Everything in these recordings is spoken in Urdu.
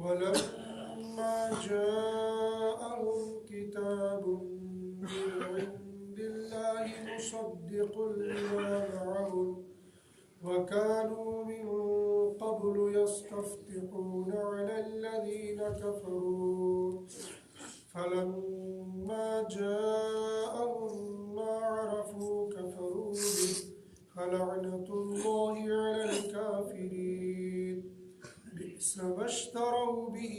ولما جاءهم كتاب من عند الله مصدق لما معهم وكانوا من قبل يستفتحون على الذين كفروا فلما جاءهم ما عرفوا كفروا به فلعنة الله على الكافرين بئس ما اشتروا به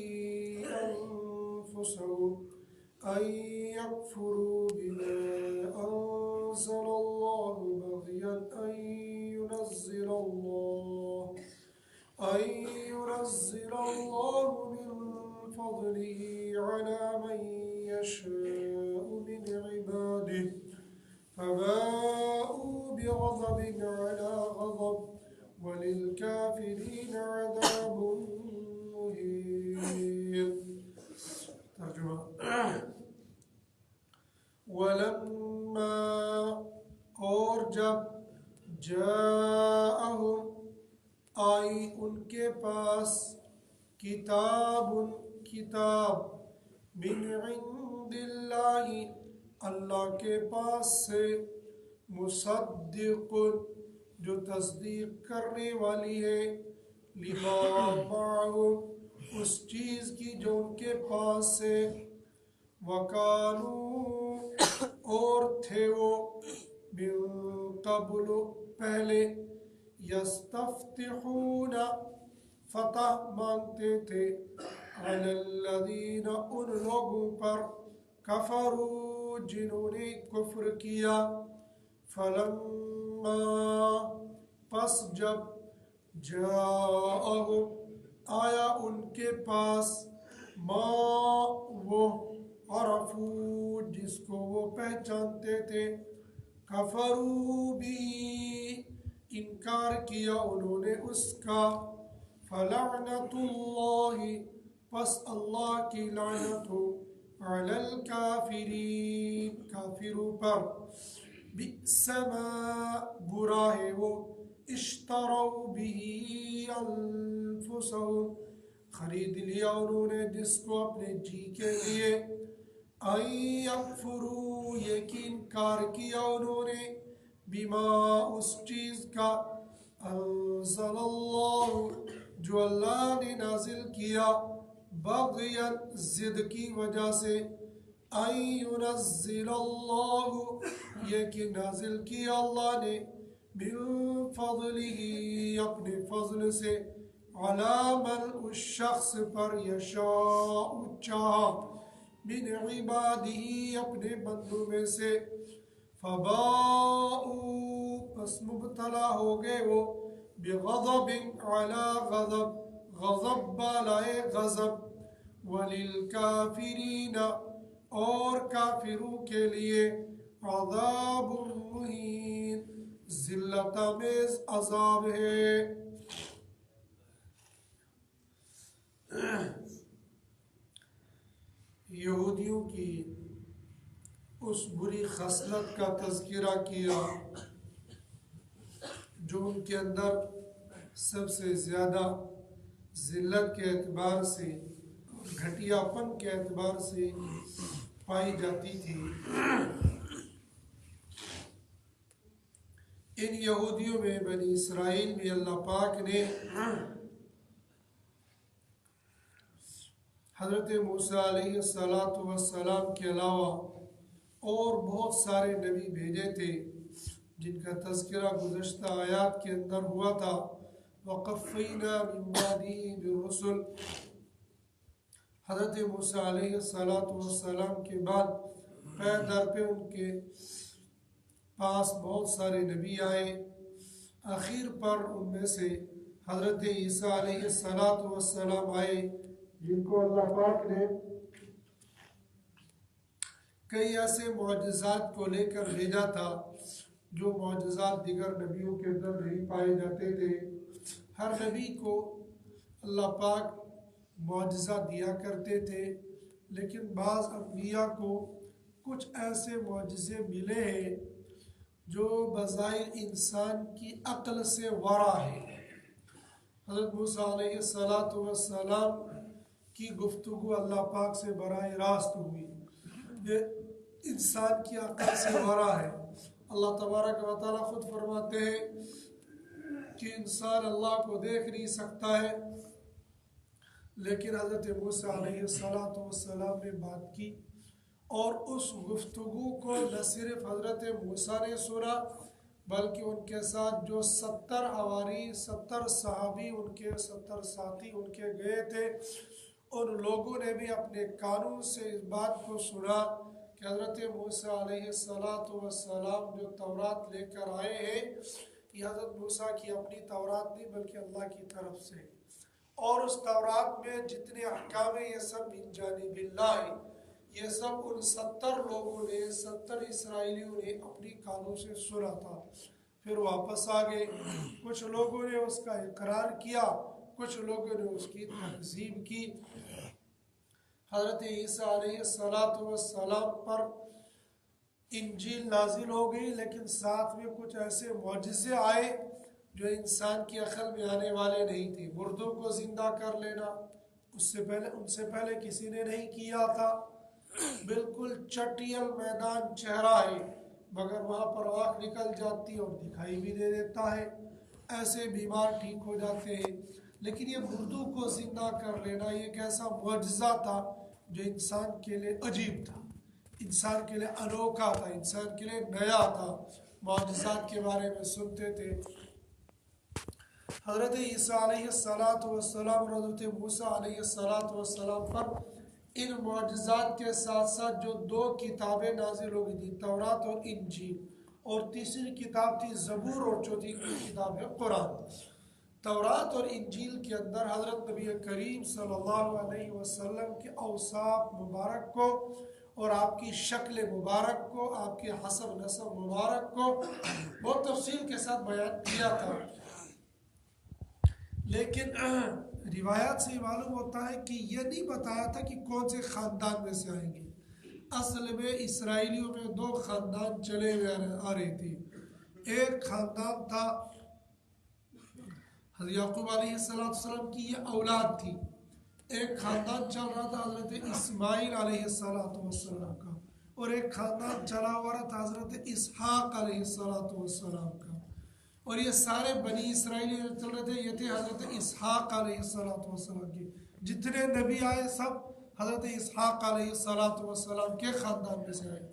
أنفسهم أن يكفروا بما أنزل الله بغيا أن ينزل الله من فضله على من يشاء من عباده فباءوا بغضب على غضب وللكافرين عذاب مهين. ترجمہ ولما اور جب جاءہم آئی ان کے پاس کتاب من عند اللہ اللہ کے پاس سے مصدق جو تصدیق کرنے والی ہے لما معہم اس چیز کی جو ان کے پاس سے وَكَانُوا اور تھے وہ من قبل پہلے یستفتحون فتح مانگتے تھے علی الذین ان لوگوں پر کفروا جنہوں نے کفر کیا فلما پس جب جاءہم آیا ان کے پاس ما وہ عرفو جس کو وہ پہچانتے تھے کفروا بھی انکار کیا انہوں نے اس کا فلعنت اللہ پس اللہ کی لعنت ہو علی الکافرین کافروں پر بئس ما برا ہے وہ اشتروا به انفسهم خرید لیا انہوں نے جس کو اپنے جی کے لیے ان یکفروا یقین کار کیا انہوں نے بما اس چیز کا انزل اللہ جو اللہ نے نازل کیا بغیا ضد کی وجہ سے ان ينزل اللہ یقین نازل کیا اللہ نے من فضلہ اپنے فضل سے علی من اس شخص پر یشاء چاہا من عبادہ اپنے بندوں میں سے فباؤوا پس مبتلا ہو گئے وہ بغضب علی غضب غضب بالائے غضب وللکافرین اور کافروں کے لیے عذاب مہین ذلت آمیز عذاب ہے. یہودیوں کی اس بری خصلت کا تذکرہ کیا جو ان کے اندر سب سے زیادہ ذلت کے اعتبار سے گھٹیا پن کے اعتبار سے پائی جاتی تھی. ان یہودیوں میں بنی اسرائیل میں اللہ پاک نے حضرت موسیٰ علیہ السلام کے علاوہ اور بہت سارے نبی بھیجے تھے جن کا تذکرہ گزشتہ آیات کے اندر ہوا تھا. وَقَفَّيْنَا مِن بَعْدِهِ بِالرُّسُلِ حضرت موسیٰ علیہ السلام کے بعد پے در پہ ان کے پاس بہت سارے نبی آئے. آخر پر ان میں سے حضرت عیسیٰ علیہ السلام آئے جن کو اللہ پاک نے کئی ایسے معجزات کو لے کر بھیجا تھا جو معجزات دیگر نبیوں کے اندر نہیں پائے جاتے تھے. ہر نبی کو اللہ پاک معجزہ دیا کرتے تھے لیکن بعض انبیاء کو کچھ ایسے معجزے ملے ہیں جو بظاہر انسان کی عقل سے ورا ہے. حضرت موسیٰ علیہ السلام کی گفتگو اللہ پاک سے براہ راست ہوئی، یہ انسان کی عقل سے ورا ہے۔ اللہ تبارک و تعالیٰ خود فرماتے ہیں کہ انسان اللہ کو دیکھ نہیں سکتا ہے، لیکن حضرت موسیٰ علیہ السلام نے بات کی، اور اس گفتگو کو نہ صرف حضرت موسیٰ نے سنا بلکہ ان کے ساتھ جو 70 حواری، 70 صحابی، ان کے 70 ساتھی ان کے گئے تھے، ان لوگوں نے بھی اپنے کانوں سے اس بات کو سنا کہ حضرت موسیٰ علیہ السلام جو تورات لے کر آئے ہیں، یہ حضرت موسیٰ کی اپنی تورات نہیں بلکہ اللہ کی طرف سے، اور اس تورات میں جتنے احکام ہیں یہ سب من جانب اللہ ہے۔ یہ سب ان 70 لوگوں نے، 70 اسرائیلیوں نے اپنی کانوں سے سنا تھا، پھر واپس آ گئے۔ کچھ لوگوں نے اس کا اقرار کیا، کچھ لوگوں نے اس کی تکذیب کی۔ حضرت عیسیٰ علیہ السلام پر انجیل نازل ہو گئی، لیکن ساتھ میں کچھ ایسے معجزے آئے جو انسان کی عقل میں آنے والے نہیں تھے۔ مردوں کو زندہ کر لینا ان سے پہلے کسی نے نہیں کیا تھا۔ بالکل چٹیل میدان چہرہ ہے، مگر وہاں پر آنکھ نکل جاتی ہے اور دکھائی بھی دے دیتا ہے، ایسے بیمار ٹھیک ہو جاتے ہیں۔ لیکن یہ مردوں کو زندہ کر لینا یہ ایک ایسا معجزہ تھا جو انسان کے لیے عجیب تھا، انسان کے لیے انوکھا تھا، انسان کے لیے نیا تھا۔ معجزات کے بارے میں سنتے تھے۔ حضرت عیسیٰ علیہ السلام اور حضرت موسیٰ علیہ السلام پر ان معجزات کے ساتھ ساتھ جو 2 کتابیں نازل ہو گئی تھی، تورات اور انجیل، اور تیسری کتاب تھی زبور، اور چوتھی کتاب ہے قرآن۔ تورات اور انجیل کے اندر حضرت نبی کریم صلی اللہ علیہ وسلم کے اوصاف مبارک کو اور آپ کی شکل مبارک کو، آپ کے حسب نسب مبارک کو بہت تفصیل کے ساتھ بیان کیا تھا، لیکن روایات سے معلوم ہوتا ہے کہ یہ نہیں بتایا تھا کہ کون سے خاندان میں سے آئیں گے۔ اصل میں اسرائیلیوں میں 2 خاندان چلے ہوئے آ رہے تھے۔ ایک خاندان تھا حضرت یعقوب علیہ السلام کی یہ اولاد تھی، ایک خاندان چل رہا تھا حضرت اسماعیل علیہ السلام کا، اور ایک خاندان چلا ہوا تھا حضرت اسحاق علیہ السلام کا، اور یہ سارے بنی اسرائیلی چل رہے تھے، یہ تھے حضرت اسحاق علیہ السلام کے۔ جتنے نبی آئے سب حضرت اسحاق علیہ السلام کے خاندان میں سے آئے۔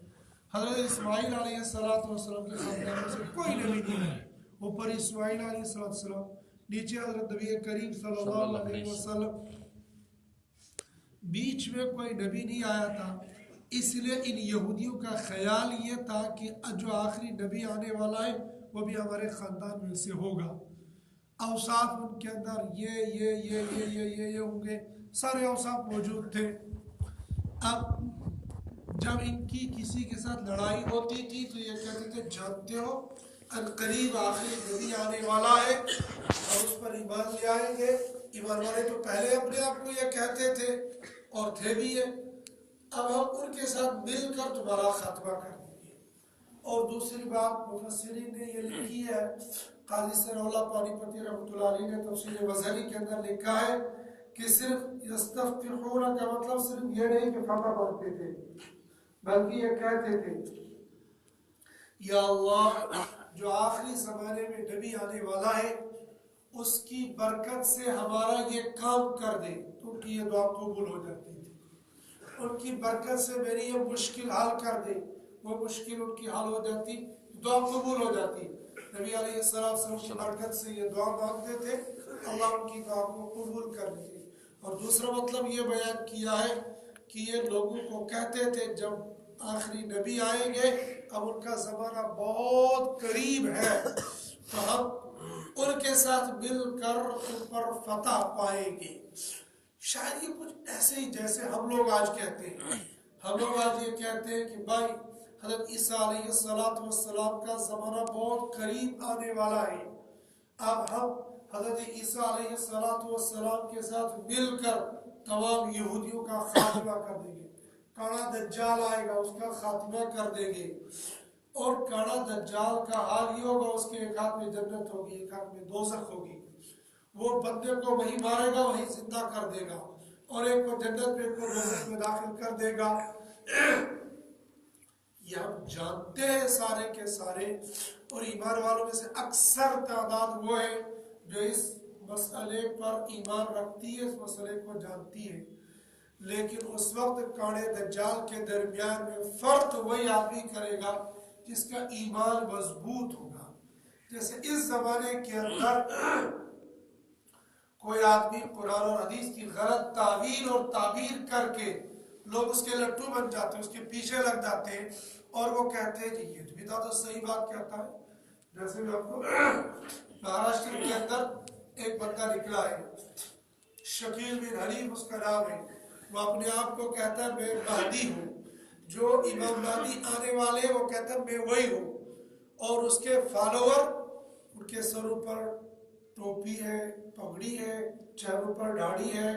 حضرت اسماعیل علیہ السلام کے خاندان میں سے کوئی نبی نہیں ہے۔ اوپر اسماعیل علیہ السلام، نیچے حضرت نبی کریم صلی اللہ علیہ وسلم، بیچ میں کوئی نبی نہیں آیا تھا۔ اس لیے ان یہودیوں کا خیال یہ تھا کہ جو آخری نبی آنے والا ہے وہ بھی ہمارے خاندان میں سے ہوگا۔ اوصاف ان کے اندر یہ ہوں گے، سارے اوصاف موجود تھے۔ اب جب ان کی کسی کے ساتھ لڑائی ہوتی تھی تو یہ کہتے تھے جانتے ہو عنقریب آخری نبی آنے والا ہے اور اس پر ایمان لے آئیں گے۔ ایمان والے تو پہلے اپنے آپ کو یہ کہتے تھے اور تھے بھی یہ، اب ہم ان کے ساتھ مل کر تمہارا خاتمہ کر دیں گے۔ اور دوسری بات مفسرین نے یہ لکھی ہے، قاضی ثناء اللہ پانی پتی رحمۃ اللہ علیہ نے تفسیر وزہری کے اندر لکھا ہے کہ صرف یستفتحون کا مطلب صرف یہ نہیں کہ فتح پڑھتے تھے، بلکہ یہ کہتے تھے یا اللہ جو آخری زمانے میں نبی آنے والا ہے اس کی برکت سے ہمارا یہ کام کر دے، تو ان کی یہ دعا قبول ہو جاتی تھی۔ ان کی برکت سے میری یہ مشکل حل کر دے، وہ مشکل ان کی حل ہو جاتی، دعا قبول ہو جاتی۔ نبی علیہ السلام کی برکت سے یہ دعا مانگتے تھے، اللہ ان کی دعا کو قبول کر لیتے۔ اور دوسرا مطلب یہ بیان کیا ہے کہ یہ لوگوں کو کہتے تھے جب آخری نبی آئیں گے اب ان کا زمانہ بہت قریب ہے تو ہم ان کے ساتھ مل کر ان پر فتح پائیں گے۔ شاید یہ کچھ ایسے ہی جیسے ہم لوگ آج کہتے ہیں، ہم لوگ آج یہ کہتے ہیں کہ بھائی حضرت عیسیٰ علیہ السلام کا زمانہ بہت قریب آنے والا ہے، اب ہم حضرت عیسیٰ علیہ السلام کے ساتھ مل کر تمام یہودیوں کا خاتمہ کر دیں گے۔ کانا دجال آئے گا اس کا خاتمہ کر دیں گے، اور کانا دجال کا حال یہ ہوگا اس کے ایک ہاتھ میں جنت ہوگی، ایک ہاتھ میں دوزخ ہوگی، وہ بندے کو وہی مارے گا وہی زندہ کر دے گا، اور ایک کو جنت میں ایک کو دوزخ میں داخل کر دے گا. یہ ہم جانتے ہیں سارے کے سارے. اور ایمان والوں میں سے اکثر تعداد وہ ہے جو اس مسئلے پر ایمان رکھتی ہے، اس مسئلے کو جانتی ہے. لیکن اس وقت کاڑے دجال کے درمیان میں فرق وہی آدمی کرے گا جس کا ایمان مضبوط ہوگا. جیسے اس زمانے کے اندر کوئی آدمی قرآن اور حدیث کی غلط تعویل اور تعبیر کر کے لوگ اس کے لٹو بن جاتے ہیں، اس کے پیچھے لگ جاتے ہیں اور وہ کہتے ہیں جی یہ بھی تو صحیح بات کہتا ہے. جیسے میں آپ کو مہاراشٹر کے اندر ایک بندہ نکلا ہے، شکیل بن حلیف اس کا نام ہے. وہ اپنے آپ کو کہتا ہے میں مہدی ہوں. جو امام مہدی آنے والے وہ کہتا ہے میں وہی ہوں. اور اس کے فالوور ان کے سروں پر ٹوپی ہے، پگڑی ہے، چہروں پر داڑھی ہے،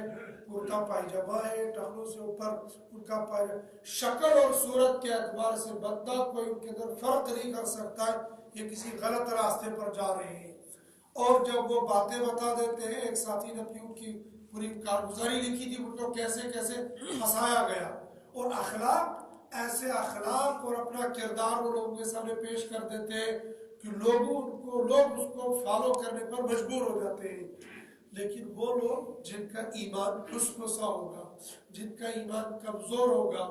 کرتا پائجامہ ہے، ٹخنوں سے اوپر ان کا پائجامہ. شکل اور صورت کے اعتبار سے بندہ کوئی ان کے اندر فرق نہیں کر سکتا ہے یہ کسی غلط راستے پر جا رہے ہیں. اور جب وہ باتیں بتا دیتے ہیں، ایک ساتھی نے اپنی ان کی پوری کارگزاری لکھی تھی ان کو کیسے کیسے پھنسایا گیا. اور اخلاق، ایسے اخلاق اور اپنا کردار وہ لوگوں کے سامنے پیش کر دیتے ہیں کہ لوگ اس کو فالو کرنے پر مجبور ہو جاتے ہیں. لیکن وہ لوگ جن کا ایمان کھسا ہوگا، جن کا ایمان کمزور ہوگا،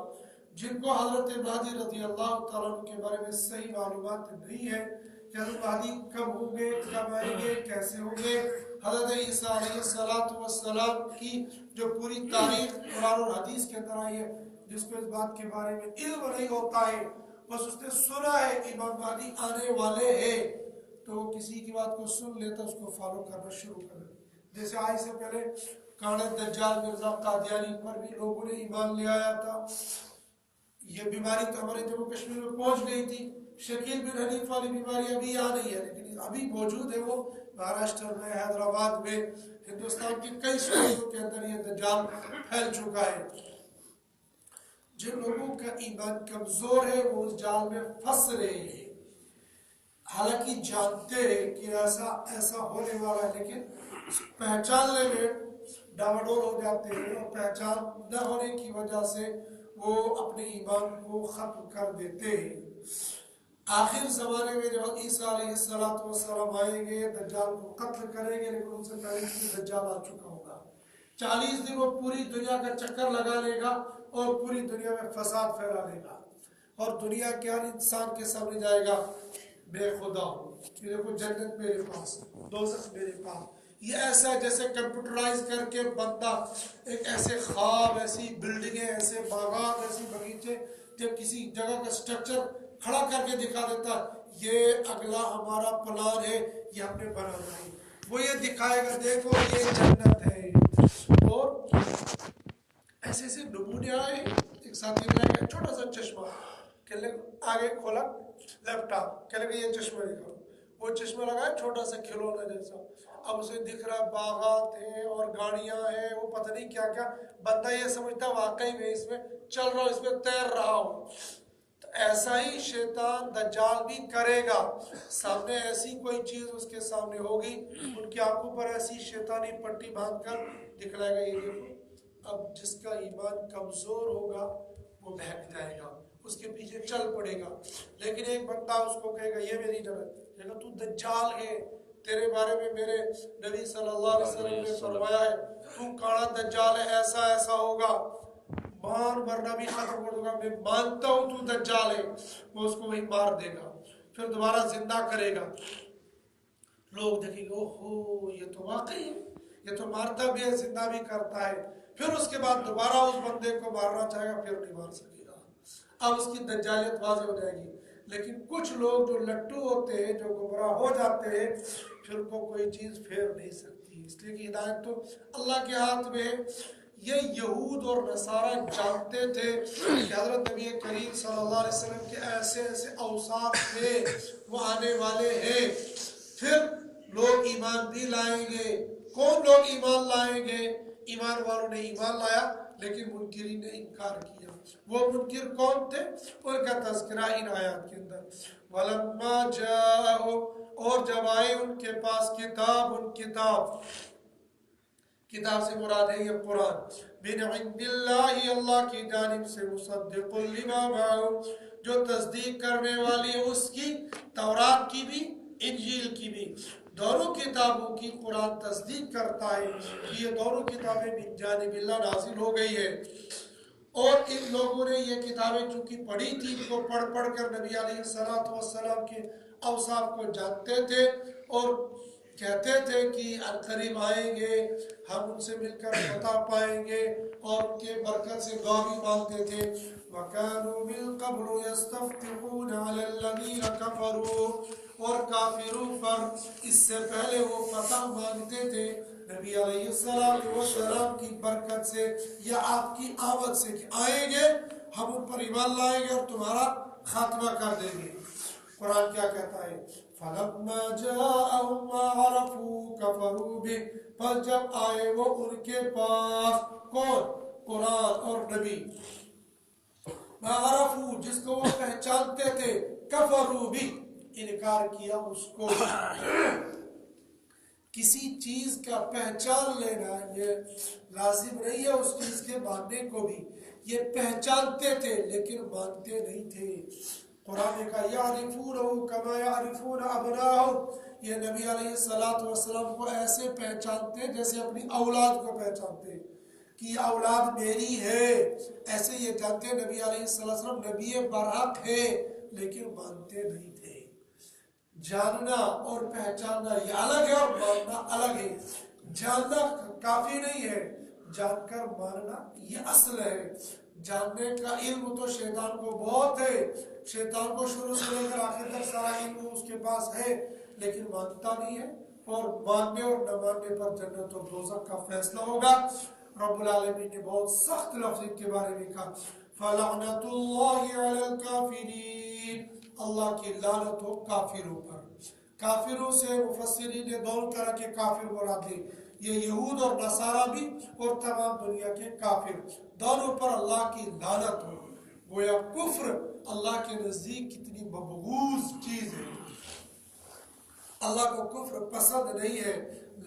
جن کو حضرت مہدی رضی اللہ تعالیٰ عنہ کے بارے میں صحیح معلومات نہیں ہے کہ حضرت مہدی کب ہوں گے، کب آئیں گے، کیسے ہوں گے، حضرت عیسیٰ علیہ السلام کی جو پوری تاریخ قرآن اور حدیث کے اندر آئی ہے، جس کو اس بات کے بارے میں علم نہیں ہوتا ہے، بس اس نے سنا ہے امام مہدی آنے والے ہیں، تو وہ کسی کی بات کو سن لیتا اس کو فالو کرنا شروع کر دیتا. جیسے آج سے پہلے کاڑے دجال مرزا قادیانی پر بھی لوگوں نے ایمان لے آیا تھا. یہ بیماری تو ہمارے جموں کشمیر میں پہنچ گئی تھی. شکیل بن حلیف والی بیماری ابھی آ رہی ہے، لیکن ابھی موجود ہے. وہ مہاراشٹر میں، حیدرآباد میں، ہندوستان کی کئی صوبوں کے اندر یہ دجال پھیل چکا ہے. جن لوگوں کا ایمان کمزور ہے وہ اس جال میں پھنس رہے ہیں، حالانکہ جانتے ہیں کہ ایسا ہونے والا ہے، لیکن پہچاننے میں ڈاواڈول ہو جاتے ہیں. اور پہچان نہ ہونے کی وجہ سے وہ اپنے ایمان کو ختم کر دیتے ہیں. آخر زمانے میں جب عیسیٰ علیہ السلام آئیں گے، دجال کو قتل کریں گے، لیکن ان سے پہلے دجال آ چکا ہوگا. 40 دن وہ پوری دنیا کا چکر لگا لے گا اور پوری دنیا میں فساد پھیلا لے گا. اور دنیا کے ہر انسان کے سامنے جائے گا بے خدا ہوں، یہ دیکھو جنت میرے پاس، دوزخ میرے پاس. یہ ایسا جیسے کمپیوٹرائز کر کے بندہ ایک ایسے خواب، ایسی بلڈنگیں، ایسے باغات، ایسی باغیچے جب کسی جگہ کا سٹرکچر کھڑا کر کے دکھا دیتا یہ اگلا ہمارا پلان ہے، یہ ہم نے بنانا ہے. وہ یہ دکھائے گا دیکھو یہ جنت ہے. اور ایسے ایسے نمونے آئے. ایک ساتھی بنائے گا چھوٹا سا چشمہ، کہنے آگے کھولا لیفٹ ٹاپ، کہنے لگا یہ چشمہ نکالو. وہ چشمہ لگایا چھوٹا سا کھلونا جیسا. اب اسے دکھ رہا باغات ہیں اور گاڑیاں ہیں، وہ پتہ نہیں کیا کیا. بندہ یہ سمجھتا واقعی میں اس میں چل رہا ہوں، اس میں تیر رہا ہوں. تو ایسا ہی شیطان دجال بھی کرے گا. سامنے ایسی کوئی چیز اس کے سامنے ہوگی، ان کی آنکھوں پر ایسی شیطانی پٹی باندھ کر دکھلائے گا یہ دیکھو. اب جس کا ایمان کمزور ہوگا وہ بہک جائے گا، اس کے پیچھے چل پڑے گا. لیکن ایک بندہ اس کو کہے گا یہ میری جنت، کہے گا تو دجال ہے، تیرے بارے میں میرے نبی صلی اللہ علیہ وسلم نے فرمایا ہے تو کاڑا دجال ہے، ایسا ایسا ہوگا، مان مرنا بھی ختم کر دوں گا، میں مانتا ہوں تو دجال ہے. وہ اس کو وہی مار دے گا، پھر دوبارہ زندہ کرے گا. لوگ دیکھیں گے اوہو یہ تو واقعی ہے، یہ تو مارتا بھی ہے زندہ بھی کرتا ہے. پھر اس کے بعد دوبارہ اس بندے کو مارنا چاہے گا، پھر نہیں مار سکے گا. اب اس کی دجالیت واضح ہو جائے گی. لیکن کچھ لوگ جو لٹو ہوتے ہیں، جو گمراہ ہو جاتے ہیں، پھر کو کوئی چیز پھیر نہیں سکتی. اس لیے کہ ہدایت تو اللہ کے ہاتھ میں ہے. یہ یہود اور نصارہ جانتے تھے کہ حضرت نبی کریم صلی اللہ علیہ وسلم کے ایسے ایسے اوصاف تھے، وہ آنے والے ہیں. پھر لوگ ایمان بھی لائیں گے. کون لوگ ایمان لائیں گے؟ ایمان والوں نے ایمان لایا لیکن منکرین نے انکار کیا. وہ منکر کون تھے؟ ان کا تذکرہ ان آیات کے اندر. وَلَمَّا جَاءَهُمْ، اور جب آئے ان کے پاس کتاب، ان کتاب کتاب سے مراد ہے یہ قرآن، من عند اللہ، اللہ کی جانب سے، مصدق لما معہم، جو تصدیق کرنے والی ہے اس کی، تورات کی بھی انجیل کی بھی، دونوں کتابوں کی قرآن تصدیق کرتا ہے کہ یہ دونوں کتابیں من جانب اللہ نازل ہو گئی ہے۔ اور ان لوگوں نے یہ کتابیں چونکہ پڑھی تھی، ان کو پڑھ پڑھ کر نبی علیہ السلام کے اوصاف کو جانتے تھے اور کہتے تھے کہ عنقریب آئیں گے، ہم ان سے مل کر فتح پائیں گے، اور ان کے برکت سے دعا بھی مانگتے تھے۔ وَكَانُوا مِن قَبْلُ يَسْتَفْتِحُونَ عَلَى الَّذِينَ كَفَرُوا، اور کافروں پر اس سے پہلے وہ فتح مانگتے تھے نبی علیہ السلام کی برکت سے یا آپ کی آمد سے، کہ آئیں گے ہم ان پر ایمان لائیں گے اور تمہارا خاتمہ کر دیں گے۔ قرآن کیا کہتا ہے؟ فَلَمَّا جَاءَهُم مَّا عَرَفُوا كَفَرُوا بِهِ، پس جب آئے وہ ان کے پاس، کون؟ قرآن اور نبی، مَا عَرَفُوا، جس کو وہ پہچانتے تھے، كَفَرُوا بِهِ، انکار کیا اس کو۔ کسی چیز کا پہچان لینا یہ لازم نہیں ہے اس چیز کے ماننے کو بھی، یہ پہچانتے تھے لیکن مانتے نہیں تھے۔ قرآن کا یعرفونہ کما یعرفون ابناءہم، یہ نبی علیہ السلام کو ایسے پہچانتے جیسے اپنی اولاد کو پہچانتے کہ یہ اولاد میری ہے، ایسے یہ جانتے نبی علیہ السلام نبی برحق ہے، لیکن مانتے نہیں تھے۔ جاننا اور پہچاننا یہ الگ ہے اور ماننا الگ ہے۔ جاننا کافی نہیں ہے، جان کر ماننا یہ اصل ہے۔ جاننے کا علم تو شیطان کو بہت ہے، شیطان کو شروع سے لے کر آخر تک سارا علم اس کے پاس ہے، لیکن مانتا نہیں ہے، اور ماننے اور نہ ماننے پر جنت اور دوزخ کا فیصلہ ہوگا۔ رب العالمین نے بہت سخت لفظ کے بارے میں کہا، فَلَعْنَةُ اللَّهِ عَلَى الْكَافِرِينَ، اللہ کی لعنت ہو کافروں پر۔ کافروں سے مفسرین نے دونوں طرح کے کافر مراد لی، یہ یہود اور نصارہ بھی اور تمام دنیا کے کافر، دونوں پر اللہ کی لعنت ہو۔ گویا کفر اللہ کے نزدیک کتنی مبغوض چیز ہے، اللہ کو کفر پسند نہیں ہے۔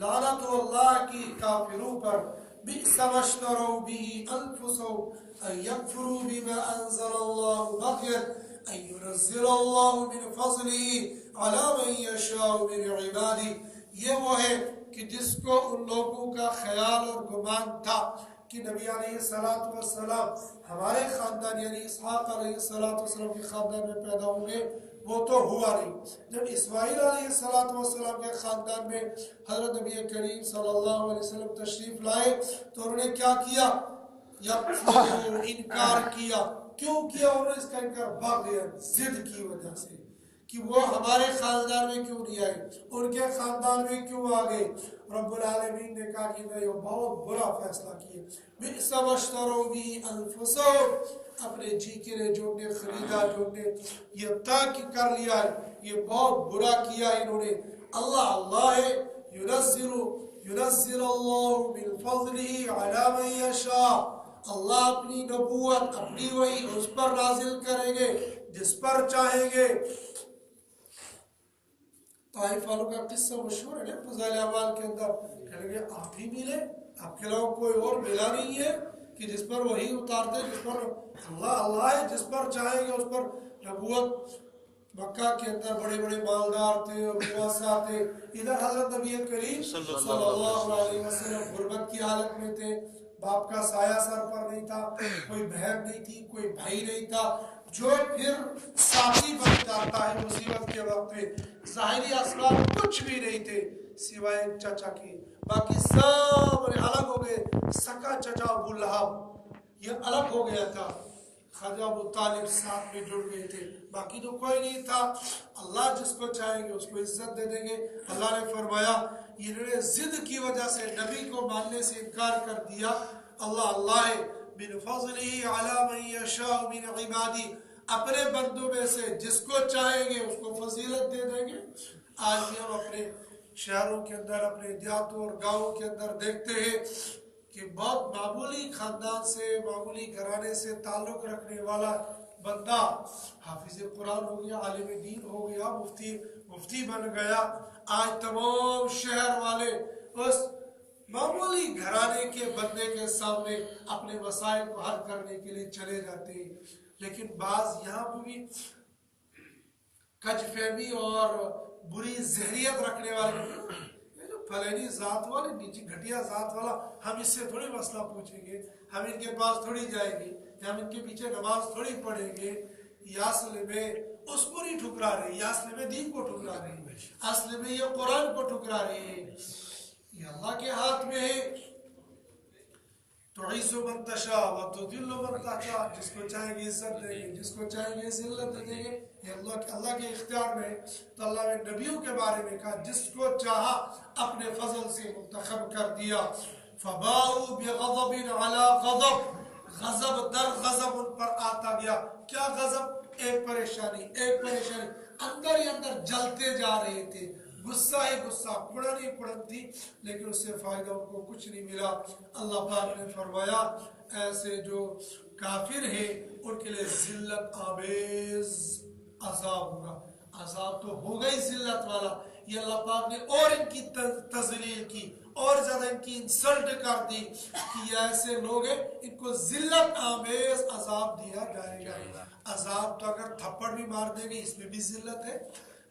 لعنت ہو اللہ کی کافروں پر۔ بئس ما اشتروا به انفسهم ان يكفروا بما انزل الله بغيا ان ينزل الله من فضله على من يشاء من عباده، یہ وہ ہے کہ جس کو ان لوگوں کا خیال اور گمان تھا کہ نبی علیہ السلام ہمارے خاندان یعنی اسحاق علیہ السلام کے خاندان میں پیدا ہوں گے، وہ تو ہوا نہیں۔ جب اسماعیل علیہ السلام کے خاندان میں حضرت نبی کریم صلی اللہ علیہ وسلم تشریف لائے تو انہوں نے کیا کیا؟ انکار کیا۔ کیوں کیا انہوں نے اس کا انکار؟ باغیاً، ضد کی وجہ سے کہ وہ ہمارے خاندان میں کیوں نہیں آئے، ان کے خاندان میں کیوں آ گئے۔ رب العالمین نے کہا کہ میں بہت برا فیصلہ کیا۔ بئس ما اشتروا به انفسهم، اپنے جی کے لیے جو نے خریدا، جو نے یہ طے کر لیا ہے، یہ بہت برا کیا انہوں نے۔ اللہ ہے، ينزل اللہ من فضلہ علی من یشاء، اللہ اپنی نبوت اپنی وحی اس پر نازل کریں گے جس پر چاہیں گے۔ طائف والوں کا قصہ مشہور ہے نا فضائل اعمال کے اندر، کہیں گے آپ ہی ملے، آپ کے علاوہ کوئی اور ملا نہیں ہے کہ جس پر وحی اتارتے، جس پر اللہ ہے، جس پر چاہیں گے اس پر نبوت۔ مکہ کے اندر بڑے بڑے مالدار تھے اور رؤساء تھے، ادھر حضرت نبی کریم صلی اللہ علیہ وسلم غربت کی حالت میں تھے، باپ کا سایہ سر پر نہیں تھا، کوئی بہن نہیں تھی، کوئی بھائی نہیں تھا، جو پھر ساتھی بن جاتا ہے مصیبت کے وقت میں۔ ظاہری اسباب کچھ بھی نہیں تھے سوائے چچا کے، باقی سب الگ ہو گئے۔ سکا چچا ابو لہب یہ الگ ہو گیا تھا، خواجہ ابو طالب ساتھ میں جڑ گئے تھے، باقی تو کوئی نہیں تھا۔ اللہ جس کو چاہیں گے اس کو عزت دے دیں گے۔ اللہ نے فرمایا انہوں نے ضد کی وجہ سے نبی کو ماننے سے انکار کر دیا۔ اللہ من فضلہ علی من یشاء من عبادی، اپنے بندوں میں سے جس کو چاہیں گے اس کو فضیلت دے دیں گے۔ آج بھی ہم اپنے شہروں کے اندر، اپنے دیہاتوں اور گاؤں کے اندر دیکھتے ہیں کہ بہت معمولی خاندان سے، معمولی گھرانے سے تعلق رکھنے والا بندہ حافظ قرآن ہو گیا، عالم دین ہو گیا، مفتی بن گیا، آج تمام شہر والے اس معمولی گھرانے کے بندے کے سامنے اپنے مسائل کو حل کرنے کے لیے چلے جاتے ہیں، لیکن بعض یہاں پہ بھی کج فہمی اور بری ذہنیت رکھنے والے، یہ جو فلانی ذات والے نیچی گھٹیا ذات والا، ہم اس سے تھوڑی مسئلہ پوچھیں گے، ہم ان کے پاس تھوڑی جائیں گے، ہم ان کے پیچھے نماز تھوڑی پڑھیں گے. یہ اصل میں اس کو نہیں ٹھکرا رہے، یہ اصل میں دین کو ٹھکرا رہے ہیں، اصل میں یہ قرآن کو ٹھکرا رہے ہیں. یہ اللہ کے ہاتھ میں ہے. تعز من تشاء وتذل من تشاء، جس کو چاہیں گے عزت دیں گے، جس کو چاہیں گے ذلت دیں گے. یہ اللہ کے اختیار میں ہے. تو اللہ نے نبیوں کے بارے میں کہا جس کو چاہا اپنے فضل سے منتخب کر دیا. فباؤوا بغضب علی غضب، غضب در غضب ان پر آتا گیا. کیا غضب؟ ایک پریشانی اندر ہی اندر جلتے جا رہے تھے. غصہ ہی غصہ، کڑن ہی کڑن تھی، لیکن اس سے فائدہ ان کو کچھ نہیں ملا. اللہ پاک نے فرمایا ایسے جو کافر ہیں ان کے لیے ذلت آمیز عذاب ہوگا. عذاب تو ہوگا ہی ذلت والا. یہ اللہ پاک نے اور ان کی تذلیل کی، اور زیادہ ان کی انسلٹ کر دی کہ یہ ایسے لوگ ہیں ان کو ذلت آمیز عذاب دیا جائے گا. عذاب تو اگر تھپڑ بھی مار دیں گے اس میں بھی ذلت ہے،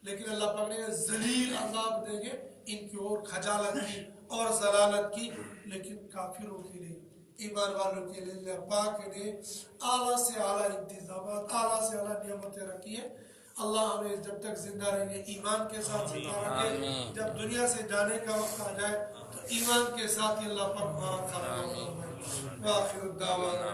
لیکن اللہ پاک نے ذلیل عذاب دیں گے ان کی اور خجالت کی اور ضلالت کی. لیکن کافروں کے لیے، ایمان والوں کے لیے اللہ پاک نے اعلیٰ سے اعلیٰ انتظامات، اعلیٰ سے اعلیٰ نعمتیں رکھی ہیں. اللہ ہمیں جب تک زندہ رہیں گے ایمان کے ساتھ زندہ رکھے. جب دنیا سے جانے کا وقت آ جائے تو ایمان کے ساتھ ہی اللہ پاک ہمارا خاتمہ فرمائے. وآخر الدعوانا